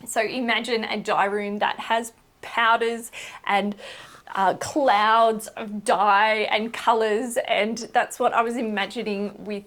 So imagine a dye room that has powders and clouds of dye and colours, and that's what I was imagining with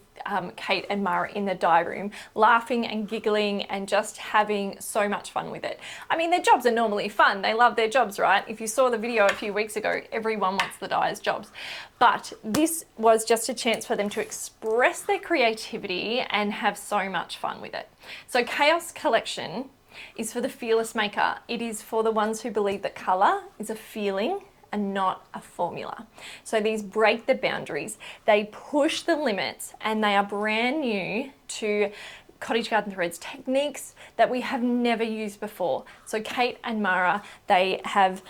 Kate and Mara in the dye room, laughing and giggling and just having so much fun with it. I mean, their jobs are normally fun. They love their jobs, right? If you saw the video a few weeks ago, everyone wants the dyers' jobs. But this was just a chance for them to express their creativity and have so much fun with it. So Chaos Collection is for the fearless maker. It is for the ones who believe that colour is a feeling and not a formula. So these break the boundaries, they push the limits, and they are brand new to Cottage Garden Threads, techniques that we have never used before. So Kate and Mara, they have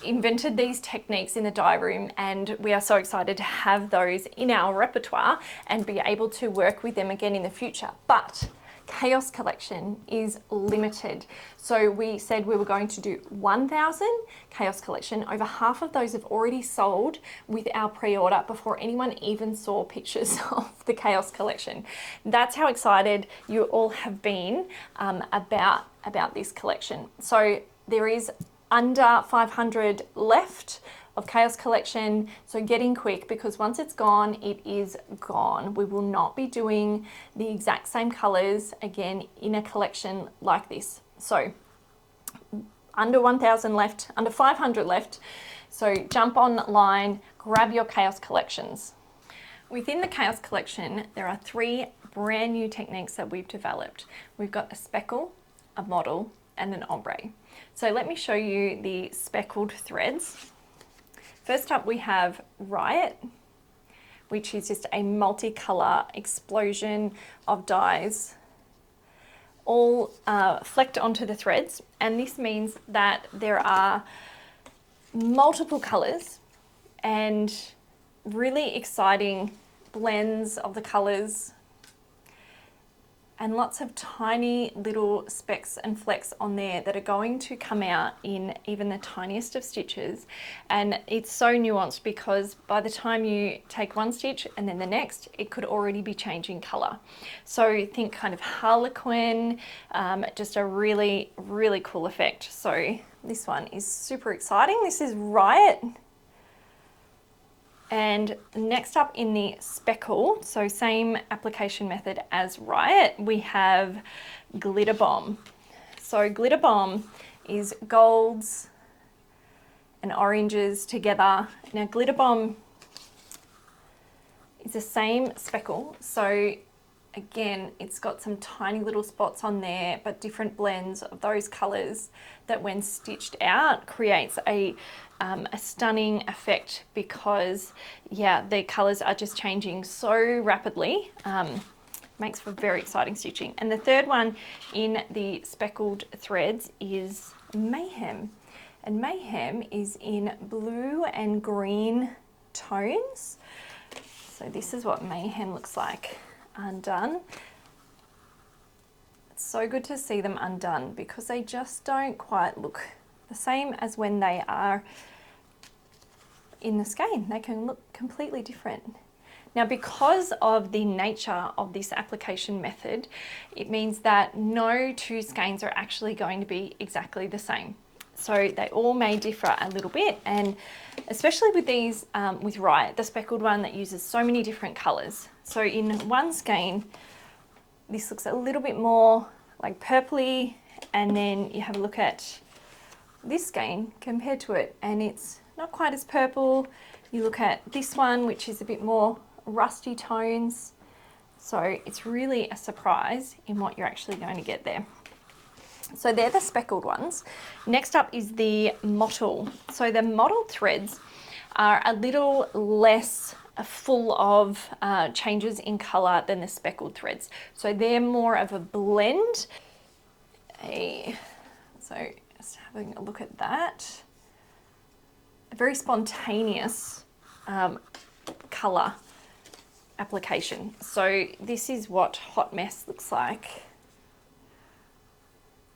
invented these techniques in the dye room, and we are so excited to have those in our repertoire and be able to work with them again in the future. But Chaos Collection is limited. So we said we were going to do 1,000 Chaos Collection. Over half of those have already sold with our pre-order before anyone even saw pictures of the Chaos Collection. That's how excited you all have been about this collection. So there is under 500 left of Chaos Collection, so get in quick, because once it's gone, it is gone. We will not be doing the exact same colors again in a collection like this. So under 1,000 left, under 500 left. So jump online, grab your Chaos Collections. Within the Chaos Collection, there are 3 brand new techniques that we've developed. We've got a speckle, a mottle, and an ombre. So let me show you the speckled threads. First up, we have Riot, which is just a multicolor explosion of dyes all flecked onto the threads. And this means that there are multiple colors and really exciting blends of the colors, and lots of tiny little specks and flecks on there that are going to come out in even the tiniest of stitches. And it's so nuanced because by the time you take one stitch and then the next, it could already be changing color. So think kind of harlequin, just a really, really cool effect. So this one is super exciting. This is Riot. And next up in the speckle, so same application method as Riot, we have Glitter Bomb. So Glitter Bomb is golds and oranges together. Now Glitter Bomb is the same speckle, so again, it's got some tiny little spots on there, but different blends of those colors that when stitched out creates a stunning effect, because yeah, the colors are just changing so rapidly. Makes for very exciting stitching. And the third one in the speckled threads is Mayhem. And Mayhem is in blue and green tones. So this is what Mayhem looks like undone. It's so good to see them undone because they just don't quite look the same as when they are in the skein. They can look completely different. Now, because of the nature of this application method, it means that no 2 skeins are actually going to be exactly the same. So they all may differ a little bit, and especially with these, with Riot, the speckled one that uses so many different colors. So in one skein, this looks a little bit more like purpley, and then you have a look at this skein compared to it, and it's not quite as purple. You look at this one, which is a bit more rusty tones. So it's really a surprise in what you're actually going to get there. So they're the speckled ones. Next up is the mottle. So the mottled threads are a little less full of changes in color than the speckled threads. So they're more of a blend. So just having a look at that. A very spontaneous color application. So this is what Hot Mess looks like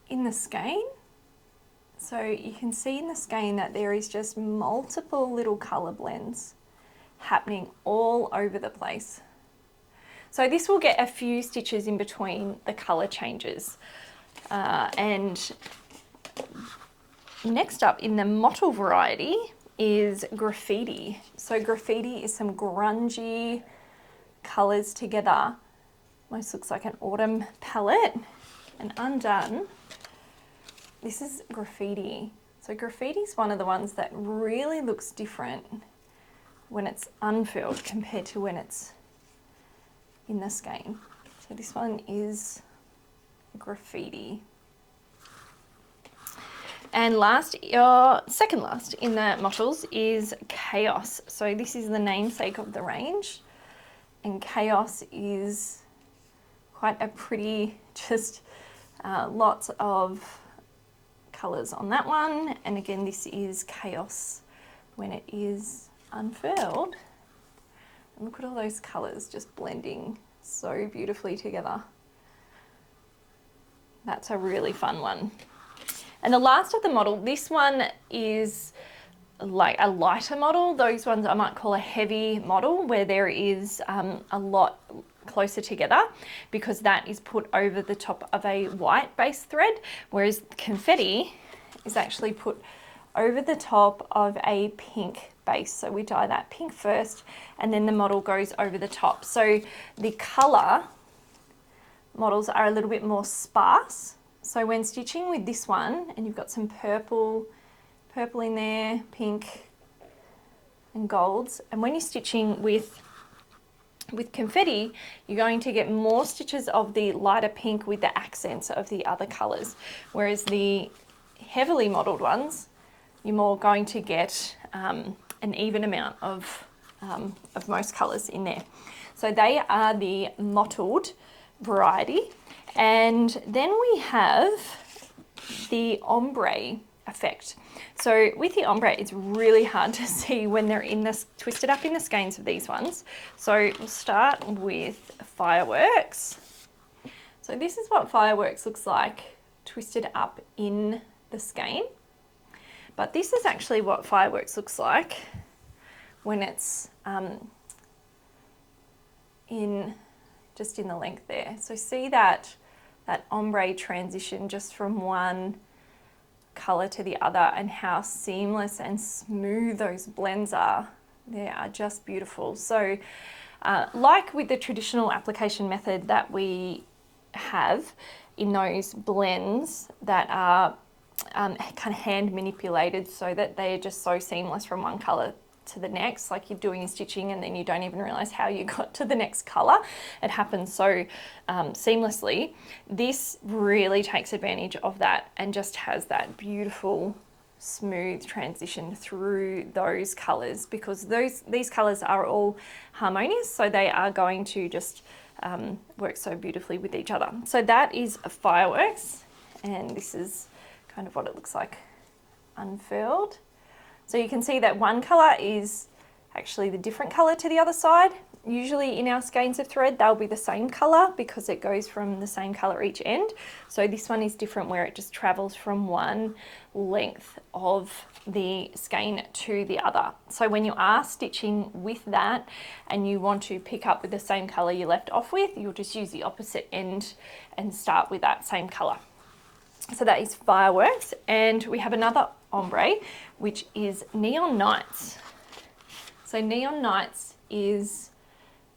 in the skein. So you can see in the skein that there is just multiple little color blends happening all over the place. So this will get a few stitches in between the color changes, and Next up in the mottle variety is graffiti. So graffiti is some grungy colours together. Almost looks like an autumn palette. And undone, this is graffiti. So graffiti is one of the ones that really looks different when it's unfurled compared to when it's in the skein. So this one is graffiti. And last, second last in the mottles is chaos. So this is the namesake of the range. And chaos is quite a pretty, just lots of colours on that one. And again, this is chaos when it is unfurled. And look at all those colours just blending so beautifully together. That's a really fun one. And the last of the model, this one is like a lighter model. Those ones I might call a heavy model, where there is a lot closer together, because that is put over the top of a white base thread, whereas confetti is actually put over the top of a pink base. So we dye that pink first, and then the model goes over the top. So the colour models are a little bit more sparse. So when stitching with this one, and you've got some purple in there, pink and golds, and when you're stitching with confetti, you're going to get more stitches of the lighter pink with the accents of the other colours, whereas the heavily modelled ones, you're more going to get an even amount of most colours in there. So they are the mottled variety. And then we have the ombre effect. So with the ombre, it's really hard to see when they're in this twisted up in the skeins of these ones. So we'll start with fireworks. So this is what fireworks looks like twisted up in the skein. But this is actually what fireworks looks like when it's just in the length there. So see that ombre transition just from one colour to the other, and how seamless and smooth those blends are. They are just beautiful. So like with the traditional application method that we have in those blends that are kind of hand manipulated so that they're just so seamless from one colour to the next, like you're doing your stitching and then you don't even realise how you got to the next colour. It happens so seamlessly. This really takes advantage of that and just has that beautiful smooth transition through those colours, because these colours are all harmonious, so they are going to just work so beautifully with each other. So that is a fireworks, and this is kind of what it looks like unfurled. So you can see that one colour is actually the different colour to the other side. Usually in our skeins of thread, they'll be the same colour because it goes from the same colour each end. So this one is different, where it just travels from one length of the skein to the other. So when you are stitching with that and you want to pick up with the same colour you left off with, you'll just use the opposite end and start with that same colour. So that is fireworks. And we have another ombre, which is neon nights. So neon nights is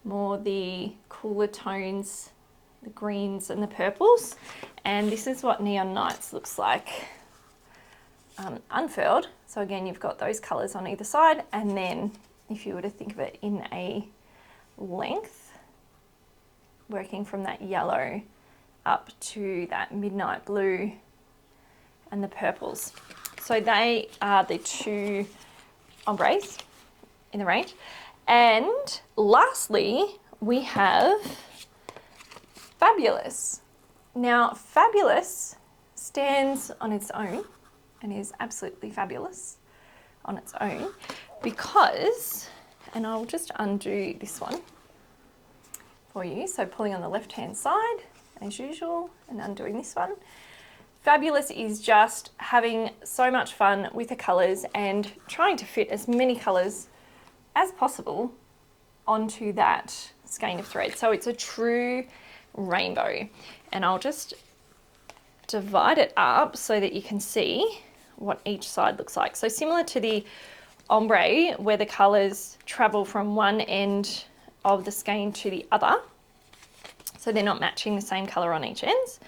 more the cooler tones, the greens and the purples. And this is what neon nights looks like unfurled. So again, you've got those colours on either side. And then if you were to think of it in a length, working from that yellow up to that midnight blue and the purples. So they are the two ombres in the range. And lastly, we have Fabulous. Now, Fabulous stands on its own and is absolutely fabulous on its own because, and I'll just undo this one for you. So pulling on the left-hand side as usual and undoing this one. Fabulous is just having so much fun with the colours and trying to fit as many colours as possible onto that skein of thread. So it's a true rainbow. And I'll just divide it up so that you can see what each side looks like. So similar to the ombre, where the colours travel from one end of the skein to the other, so they're not matching the same colour on each ends.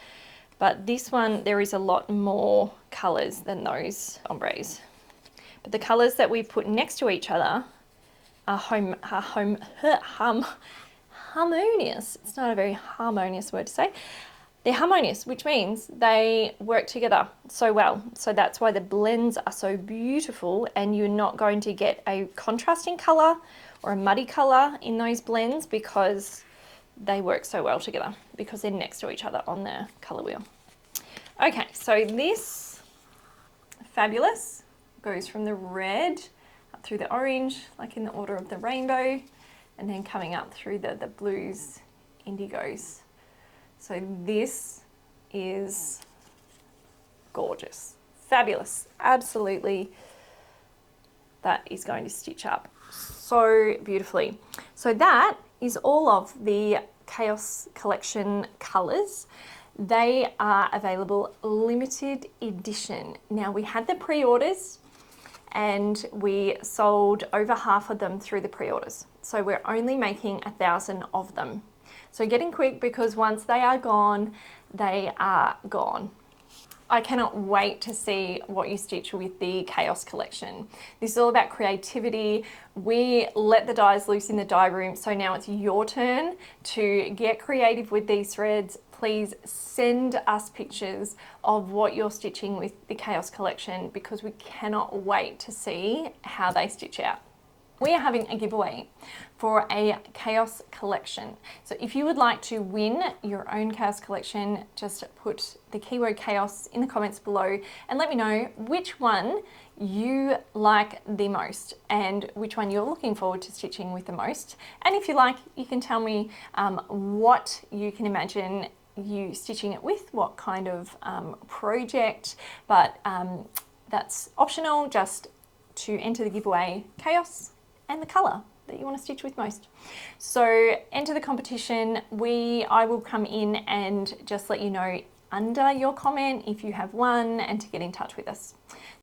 But this one, there is a lot more colours than those ombres. But the colours that we've put next to each other are harmonious. It's not a very harmonious word to say. They're harmonious, which means they work together so well. So that's why the blends are so beautiful, and you're not going to get a contrasting colour or a muddy colour in those blends because they work so well together, because they're next to each other on the colour wheel. Okay, so this fabulous goes from the red up through the orange, like in the order of the rainbow, and then coming up through the blues, indigos. So this is gorgeous, fabulous, absolutely. That is going to stitch up so beautifully. So that is all of the Chaos Collection colours. They are available limited edition. Now, we had the pre-orders and we sold over half of them through the pre-orders. So we're only making 1,000 of them. So get in quick, because once they are gone, they are gone. I cannot wait to see what you stitch with the Chaos Collection. This is all about creativity. We let the dies loose in the dye room, so now it's your turn to get creative with these threads. Please send us pictures of what you're stitching with the Chaos Collection, because we cannot wait to see how they stitch out. We are having a giveaway for a Chaos Collection. So if you would like to win your own Chaos Collection, just put the keyword chaos in the comments below and let me know which one you like the most and which one you're looking forward to stitching with the most. And if you like, you can tell me what you can imagine you stitching it with, what kind of project, but that's optional. Just to enter the giveaway, chaos and the colour that you want to stitch with most. So enter the competition. I will come in and just let you know under your comment if you have won and to get in touch with us.